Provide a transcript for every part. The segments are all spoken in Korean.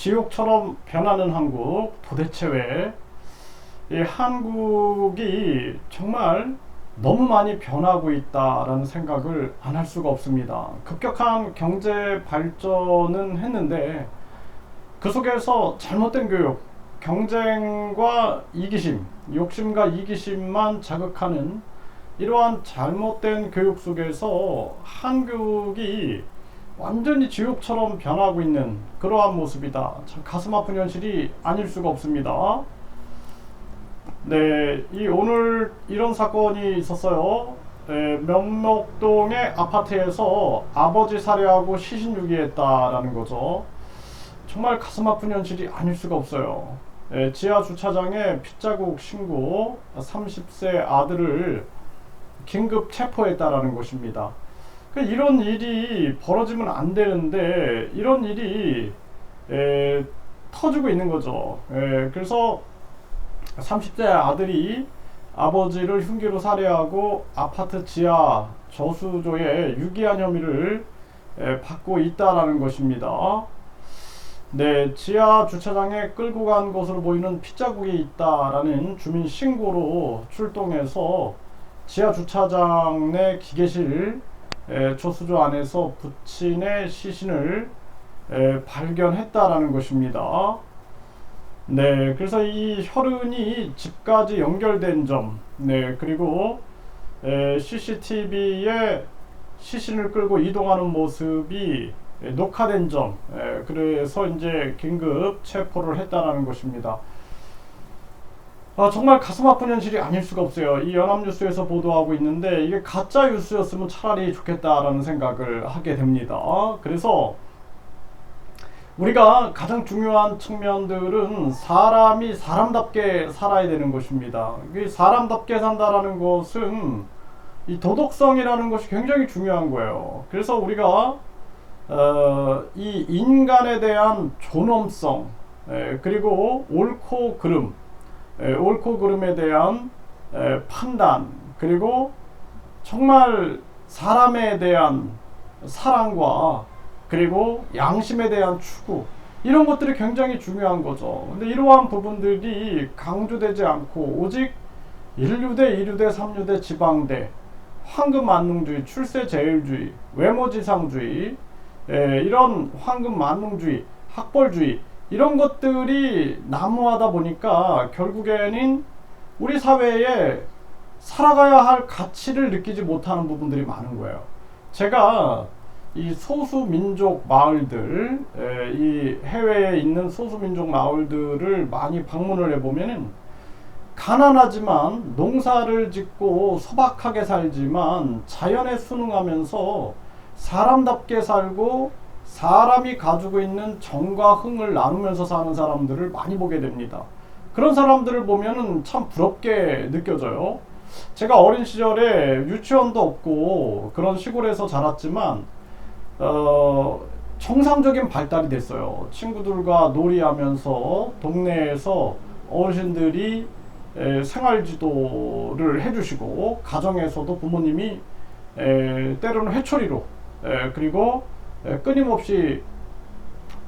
지옥처럼 변하는 한국, 도대체 왜 이 한국이 정말 너무 많이 변하고 있다라는 생각을 안 할 수가 없습니다. 급격한 경제 발전은 했는데 그 속에서 잘못된 교육, 경쟁과 이기심, 욕심과 이기심만 자극하는 이러한 잘못된 교육 속에서 한국이 완전히 지옥처럼 변하고 있는 그러한 모습이다. 참 가슴 아픈 현실이 아닐 수가 없습니다. 네, 오늘 이런 사건이 있었어요. 네, 명목동의 아파트에서 아버지 살해하고 시신 유기했다라는 거죠. 정말 가슴 아픈 현실이 아닐 수가 없어요. 네, 지하 주차장에 핏자국 신고 30세 아들을 긴급 체포했다라는 것입니다. 이런 일이 벌어지면 안 되는데 이런 일이 터지고 있는 거죠. 그래서 30대 아들이 아버지를 흉기로 살해하고 아파트 지하 저수조에 유기한 혐의를 받고 있다라는 것입니다. 네, 지하 주차장에 끌고 간 것으로 보이는 핏자국이 있다라는 주민 신고로 출동해서 지하 주차장 내 기계실 저수조 안에서 부친의 시신을 발견했다라는 것입니다. 네, 그래서 이 혈흔이 집까지 연결된 점, 네, 그리고 CCTV에 시신을 끌고 이동하는 모습이 녹화된 점, 그래서 이제 긴급 체포를 했다라는 것입니다. 정말 가슴 아픈 현실이 아닐 수가 없어요. 이 연합뉴스에서 보도하고 있는데 이게 가짜 뉴스였으면 차라리 좋겠다라는 생각을 하게 됩니다. 그래서 우리가 가장 중요한 측면들은 사람이 사람답게 살아야 되는 것입니다. 사람답게 산다라는 것은 이 도덕성이라는 것이 굉장히 중요한 거예요. 그래서 우리가 이 인간에 대한 존엄성, 그리고 옳고 그름, 옳고 그름에 대한 판단, 그리고 정말 사람에 대한 사랑과 그리고 양심에 대한 추구, 이런 것들이 굉장히 중요한 거죠. 근데 이러한 부분들이 강조되지 않고 오직 인류대, 이류대, 삼류대, 지방대, 황금만능주의, 출세제일주의, 외모지상주의, 이런 황금만능주의, 학벌주의, 이런 것들이 난무하다 보니까 결국에는 우리 사회에 살아가야 할 가치를 느끼지 못하는 부분들이 많은 거예요. 제가 이 소수민족 마을들, 이 해외에 있는 소수민족 마을들을 많이 방문을 해보면은 가난하지만 농사를 짓고 소박하게 살지만 자연에 순응하면서 사람답게 살고 사람이 가지고 있는 정과 흥을 나누면서 사는 사람들을 많이 보게 됩니다. 그런 사람들을 보면은 참 부럽게 느껴져요. 제가 어린 시절에 유치원도 없고 그런 시골에서 자랐지만 정상적인 발달이 됐어요. 친구들과 놀이하면서 동네에서 어르신들이 생활 지도를 해주시고 가정에서도 부모님이 때로는 회초리로 그리고 끊임없이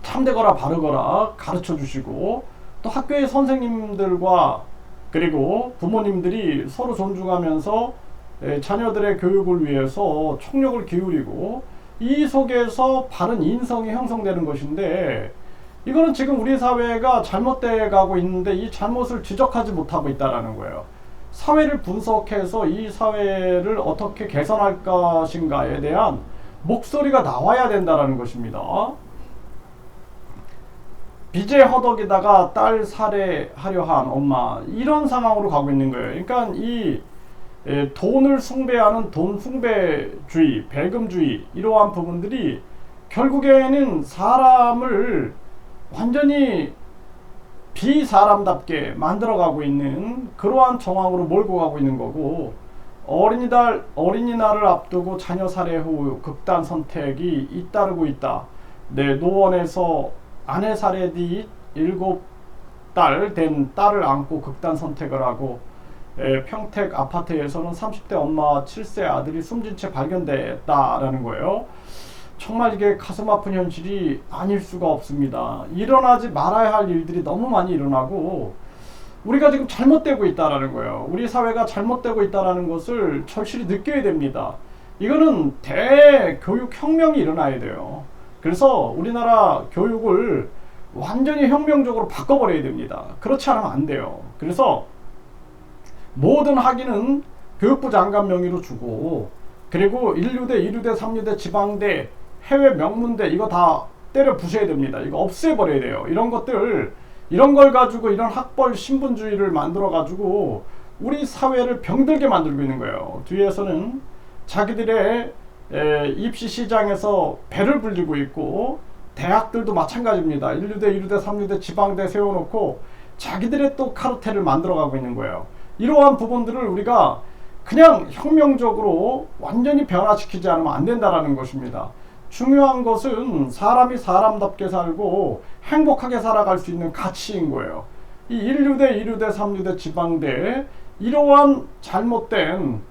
참되거라 바르거라 가르쳐 주시고, 또 학교의 선생님들과 그리고 부모님들이 서로 존중하면서 자녀들의 교육을 위해서 총력을 기울이고, 이 속에서 바른 인성이 형성되는 것인데, 이거는 지금 우리 사회가 잘못돼 가고 있는데 이 잘못을 지적하지 못하고 있다는 거예요. 사회를 분석해서 이 사회를 어떻게 개선할 것인가에 대한 목소리가 나와야 된다는 것입니다. 빚에 허덕이다가 딸 살해하려 한 엄마, 이런 상황으로 가고 있는 거예요. 그러니까 이 돈을 숭배하는 돈 숭배주의, 배금주의, 이러한 부분들이 결국에는 사람을 완전히 비사람답게 만들어가고 있는 그러한 정황으로 몰고 가고 있는 거고, 어린이날을 앞두고 자녀 살해 후 극단 선택이 잇따르고 있다. 네, 노원에서 아내 살해 뒤 7달 된 딸을 안고 극단 선택을 하고, 평택 아파트에서는 30대 엄마와 7세 아들이 숨진 채 발견됐다라는 거예요. 정말 이게 가슴 아픈 현실이 아닐 수가 없습니다. 일어나지 말아야 할 일들이 너무 많이 일어나고 우리가 지금 잘못되고 있다라는 거예요. 우리 사회가 잘못되고 있다라는 것을 절실히 느껴야 됩니다. 이거는 대교육혁명이 일어나야 돼요. 그래서 우리나라 교육을 완전히 혁명적으로 바꿔버려야 됩니다. 그렇지 않으면 안 돼요. 그래서 모든 학위는 교육부 장관 명의로 주고, 그리고 1류대, 2류대, 3류대, 지방대, 해외 명문대 이거 다 때려 부셔야 됩니다. 이거 없애버려야 돼요. 이런 것들, 이런 걸 가지고 이런 학벌 신분주의를 만들어 가지고 우리 사회를 병들게 만들고 있는 거예요. 뒤에서는 자기들의 입시 시장에서 배를 불리고 있고, 대학들도 마찬가지입니다. 1류대, 2류대, 3류대, 지방대 세워놓고 자기들의 또 카르텔을 만들어가고 있는 거예요. 이러한 부분들을 우리가 그냥 혁명적으로 완전히 변화시키지 않으면 안 된다는 것입니다. 중요한 것은 사람이 사람답게 살고 행복하게 살아갈 수 있는 가치인 거예요. 이 1류대, 2류대, 3류대, 지방대 이러한 잘못된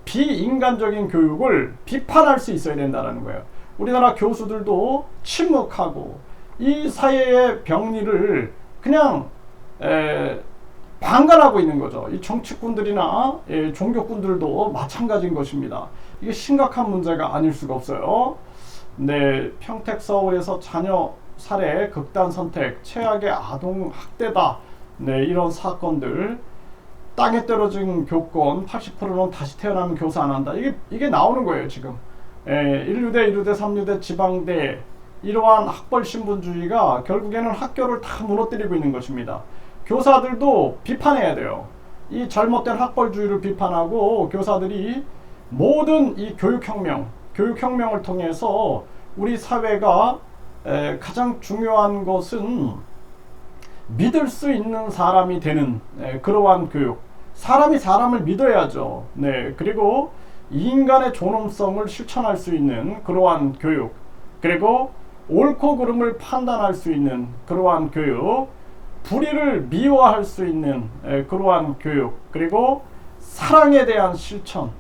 비인간적인 교육을 비판할 수 있어야 된다는 거예요. 우리나라 교수들도 침묵하고 이 사회의 병리를 그냥 방관하고 있는 거죠. 이 정치꾼들이나 종교꾼들도 마찬가지인 것입니다. 이게 심각한 문제가 아닐 수가 없어요. 네, 평택 서울에서 자녀 살해, 극단 선택, 최악의 아동 학대다. 네, 이런 사건들, 땅에 떨어진 교권 80%는 다시 태어나면 교사 안 한다. 이게 나오는 거예요 지금. 1류대, 2류대, 3류대, 지방대 이러한 학벌 신분주의가 결국에는 학교를 다 무너뜨리고 있는 것입니다. 교사들도 비판해야 돼요. 이 잘못된 학벌주의를 비판하고 교사들이 모든 이 교육혁명을 통해서 우리 사회가 가장 중요한 것은 믿을 수 있는 사람이 되는 그러한 교육. 사람이 사람을 믿어야죠. 네, 그리고 인간의 존엄성을 실천할 수 있는 그러한 교육. 그리고 옳고 그름을 판단할 수 있는 그러한 교육. 불의를 미워할 수 있는 그러한 교육. 그리고 사랑에 대한 실천.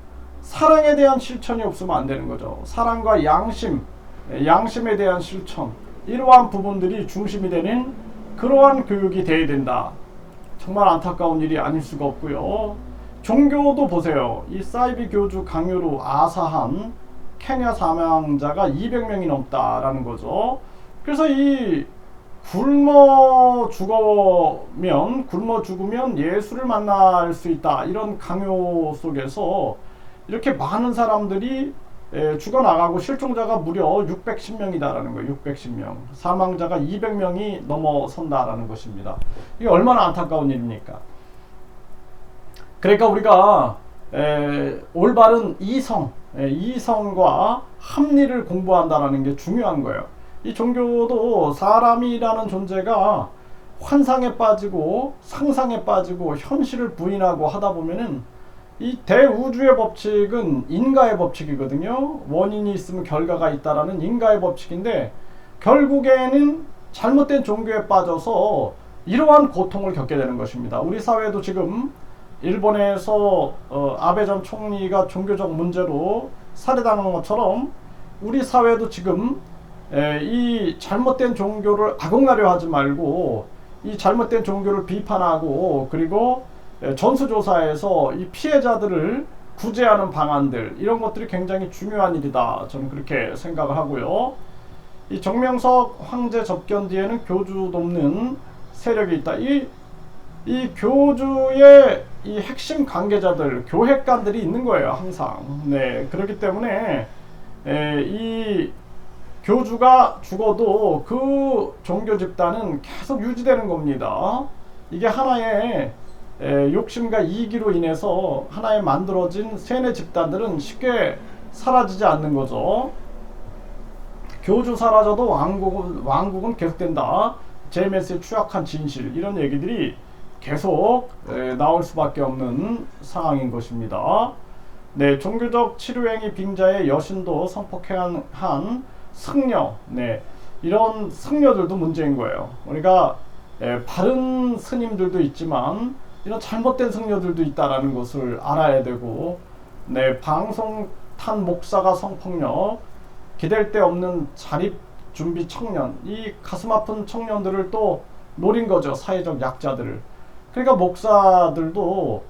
사랑에 대한 실천이 없으면 안 되는 거죠. 사랑과 양심에 대한 실천. 이러한 부분들이 중심이 되는 그러한 교육이 돼야 된다. 정말 안타까운 일이 아닐 수가 없고요. 종교도 보세요. 이 사이비 교주 강요로 아사한 케냐 사망자가 200명이 넘다라는 거죠. 그래서 이 굶어 죽으면 예수를 만날 수 있다. 이런 강요 속에서 이렇게 많은 사람들이 죽어나가고 실종자가 무려 610명이다라는 거예요. 610명. 사망자가 200명이 넘어선다라는 것입니다. 이게 얼마나 안타까운 일입니까? 그러니까 우리가 올바른 이성과 합리를 공부한다라는 게 중요한 거예요. 이 종교도 사람이라는 존재가 환상에 빠지고 상상에 빠지고 현실을 부인하고 하다 보면은 이 대우주의 법칙은 인과의 법칙이거든요. 원인이 있으면 결과가 있다라는 인과의 법칙인데 결국에는 잘못된 종교에 빠져서 이러한 고통을 겪게 되는 것입니다. 우리 사회도 지금 일본에서 아베 전 총리가 종교적 문제로 살해당한 것처럼 우리 사회도 지금 이 잘못된 종교를 악용하려 하지 말고 이 잘못된 종교를 비판하고 그리고 전수조사에서 이 피해자들을 구제하는 방안들 이런 것들이 굉장히 중요한 일이다. 저는 그렇게 생각을 하고요. 이 정명석 황제 접견 뒤에는 교주 돕는 세력이 있다. 이 교주의 이 핵심 관계자들, 교회관들이 있는 거예요, 항상. 네, 그렇기 때문에 이 교주가 죽어도 그 종교 집단은 계속 유지되는 겁니다. 이게 하나의 욕심과 이기로 인해서 하나의 만들어진 세뇌 집단들은 쉽게 사라지지 않는 거죠. 교주 사라져도 왕국은 계속된다. 제임스의 추악한 진실 이런 얘기들이 계속 나올 수밖에 없는 상황인 것입니다. 네, 종교적 치료행위 빙자의 여신도 성폭행한 승려, 네, 이런 승려들도 문제인 거예요. 우리가 바른 스님들도 있지만 이런 잘못된 승려들도 있다라는 것을 알아야 되고, 네, 방송탄 목사가 성폭력, 기댈 데 없는 자립 준비 청년, 이 가슴 아픈 청년들을 또 노린 거죠. 사회적 약자들을. 그러니까 목사들도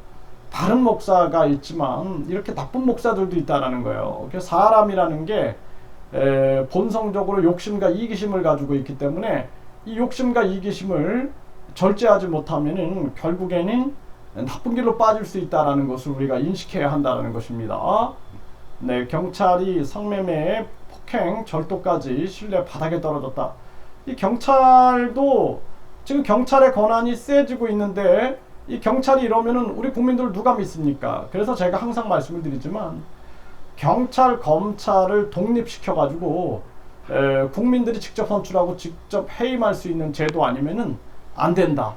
다른 목사가 있지만 이렇게 나쁜 목사들도 있다라는 거예요. 사람이라는 게 본성적으로 욕심과 이기심을 가지고 있기 때문에 이 욕심과 이기심을 절제하지 못하면은 결국에는 나쁜 길로 빠질 수 있다라는 것을 우리가 인식해야 한다는 것입니다. 네, 경찰이 성매매, 폭행, 절도까지 신뢰 바닥에 떨어졌다. 이 경찰도 지금 경찰의 권한이 세지고 있는데 이 경찰이 이러면은 우리 국민들 누가 믿습니까? 그래서 제가 항상 말씀을 드리지만 경찰, 검찰을 독립시켜 가지고 국민들이 직접 선출하고 직접 해임할 수 있는 제도 아니면은 안 된다.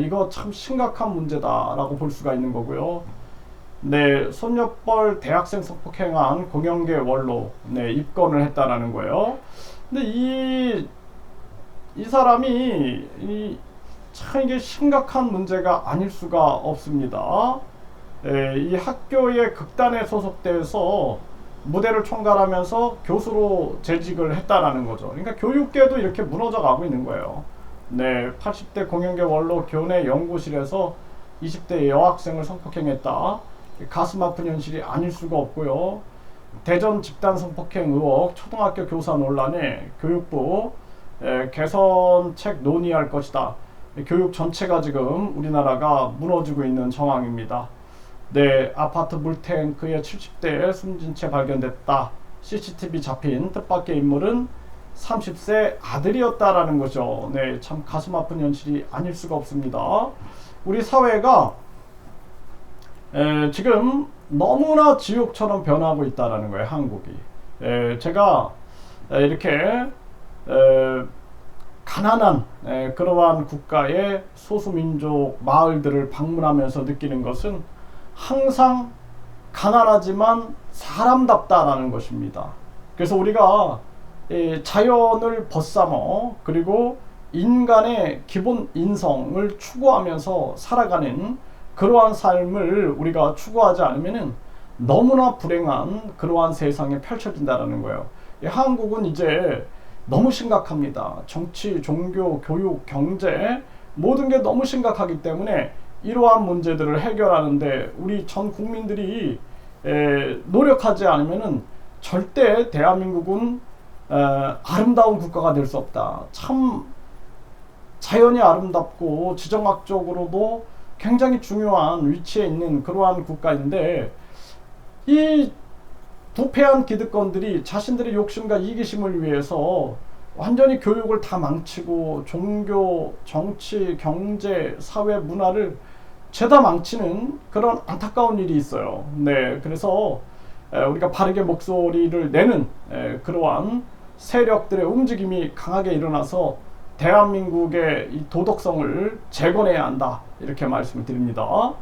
이거 참 심각한 문제다라고 볼 수가 있는 거고요. 네, 손녀뻘 대학생 성폭행한 공영계 원로 네, 입건을 했다라는 거예요. 근데 이 사람이 참 이게 심각한 문제가 아닐 수가 없습니다. 이 학교의 극단에 소속돼서 무대를 총괄하면서 교수로 재직을 했다라는 거죠. 그러니까 교육계도 이렇게 무너져 가고 있는 거예요. 네, 80대 공영계 원로 교내 연구실에서 20대 여학생을 성폭행했다. 가슴 아픈 현실이 아닐 수가 없고요. 대전 집단 성폭행 의혹, 초등학교 교사 논란에 교육부 개선책 논의할 것이다. 교육 전체가 지금 우리나라가 무너지고 있는 정황입니다. 네, 아파트 물탱크에 70대 숨진 채 발견됐다. CCTV 잡힌 뜻밖의 인물은 30세 아들이었다라는 거죠. 네, 참 가슴 아픈 현실이 아닐 수가 없습니다. 우리 사회가 지금 너무나 지옥처럼 변하고 있다라는 거예요, 한국이. 제가 이렇게 가난한 그러한 국가의 소수민족 마을들을 방문하면서 느끼는 것은 항상 가난하지만 사람답다라는 것입니다. 그래서 우리가 자연을 벗삼어 그리고 인간의 기본 인성을 추구하면서 살아가는 그러한 삶을 우리가 추구하지 않으면은 너무나 불행한 그러한 세상이 펼쳐진다는 거예요. 한국은 이제 너무 심각합니다. 정치, 종교, 교육, 경제 모든 게 너무 심각하기 때문에 이러한 문제들을 해결하는데 우리 전 국민들이 노력하지 않으면은 절대 대한민국은 아름다운 국가가 될 수 없다. 참 자연이 아름답고 지정학적으로도 굉장히 중요한 위치에 있는 그러한 국가인데 이 부패한 기득권들이 자신들의 욕심과 이기심을 위해서 완전히 교육을 다 망치고 종교, 정치, 경제, 사회, 문화를 죄다 망치는 그런 안타까운 일이 있어요. 네, 그래서 우리가 바르게 목소리를 내는 그러한 세력들의 움직임이 강하게 일어나서 대한민국의 이 도덕성을 재건해야 한다. 이렇게 말씀을 드립니다.